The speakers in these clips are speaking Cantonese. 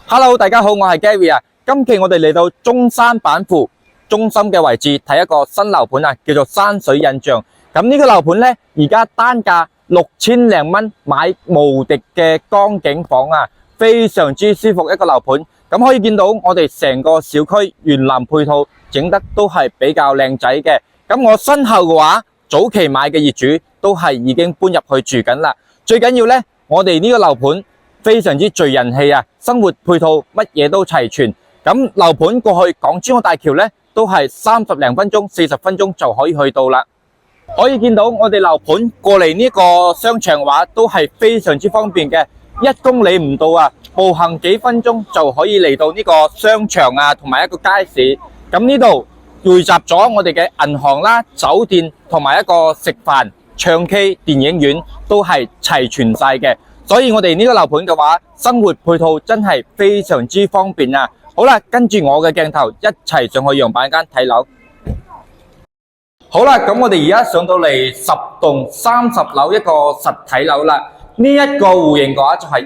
Hello，大家好，我係 Gary 啊。今期我哋嚟到中山板庫中心嘅位置睇一個新樓盤啊，叫做山水印象。咁呢個樓盤呢，而家單價6000零蚊買無敵嘅江景房啊，非常之舒服一個樓盤。咁可以見到我哋成個小區園林配套整得都係比較靚仔嘅。咁我身後嘅話，早期買嘅業主都係已經搬入去住緊啦。最緊要呢，我哋呢個樓盤非常之聚人氣啊，生活配套乜嘢都齊全。咁樓盤過去港珠澳大橋呢，都係30零分鐘、40分鐘就可以去到啦。可以見到我哋樓盤過嚟呢個商場嘅話，都係非常之方便嘅，1公里唔到啊，步行幾分鐘就可以嚟到呢個商場啊，同埋一個街市。咁呢度匯集咗我哋嘅銀行啦、酒店同埋一個食飯、唱 K、電影院都係齊全晒嘅。所以我哋呢個樓盤嘅話，生活配套真係非常之方便啊！好啦，跟住我嘅鏡頭一齊上去樣板間睇樓。好啦，咁我哋而家上到嚟10棟30樓一個實體樓啦。呢一個戶型嘅話就係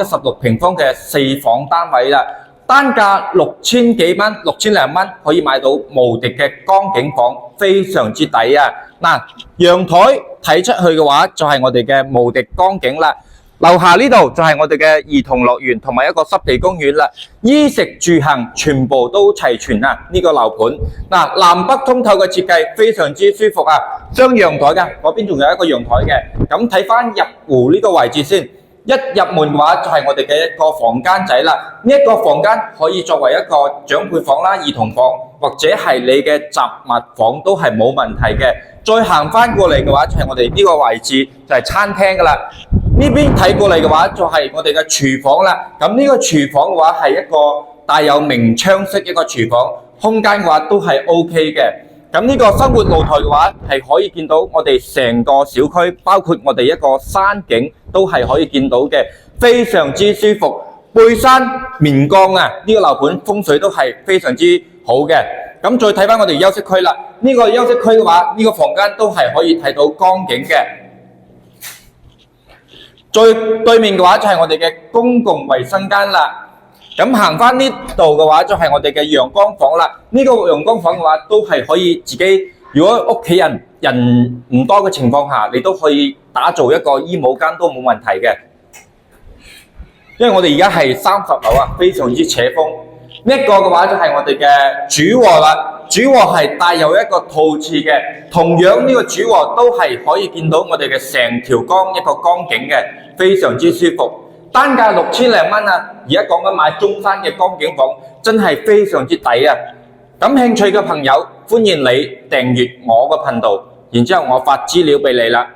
116平方嘅4房單位啦，單價6000幾蚊、6000零蚊可以買到無敵嘅江景房，非常之抵啊！嗱，陽台睇出去嘅話就係我哋嘅無敵江景啦。樓下呢度就係我哋嘅兒童樂園同埋一個濕地公園啦，衣食住行全部都齊全啊！呢個樓盤嗱，南北通透嘅設計非常之舒服啊，雙陽台嘅，嗰邊仲有一個陽台嘅。咁睇翻入戶呢個位置先，一入門嘅話就係我哋嘅一個房間仔啦。呢一個房間可以作為一個長輩房啦、兒童房或者係你嘅雜物房都係冇問題嘅。再行翻過嚟嘅話就係我哋呢個位置就係餐廳噶啦。呢邊睇過嚟嘅話就係我哋嘅廚房啦，咁呢個廚房嘅話係一個帶有明窗式一個廚房，空間嘅話都係 OK 嘅。咁呢個生活露台嘅話係可以見到我哋成個小區，包括我哋一個山景都係可以見到嘅，非常之舒服。背山面江啊，呢個樓盤風水都係非常之好嘅。咁再睇翻我哋休息區啦，呢個休息區嘅話，呢個房間都係可以睇到江景嘅。最對面嘅話就係我哋嘅公共衛生間啦。咁行翻呢度嘅話就係我哋嘅陽光房啦。呢個陽光房嘅話都係可以自己，如果屋企人唔多嘅情況下，你都可以打造一個衣帽間都冇問題嘅。因為我哋而家係30樓啊，非常之扯風。呢一個嘅話就係我哋嘅主臥啦。主臥係帶有一個套廁嘅，同樣呢個主臥都係可以見到我哋嘅成條江一個江景嘅，非常之舒服。單價6000零蚊啊！而家講緊買中山嘅江景房，真係非常之抵啊！感興趣嘅朋友，歡迎你訂閱我個頻道，然之後我發資料俾你啦。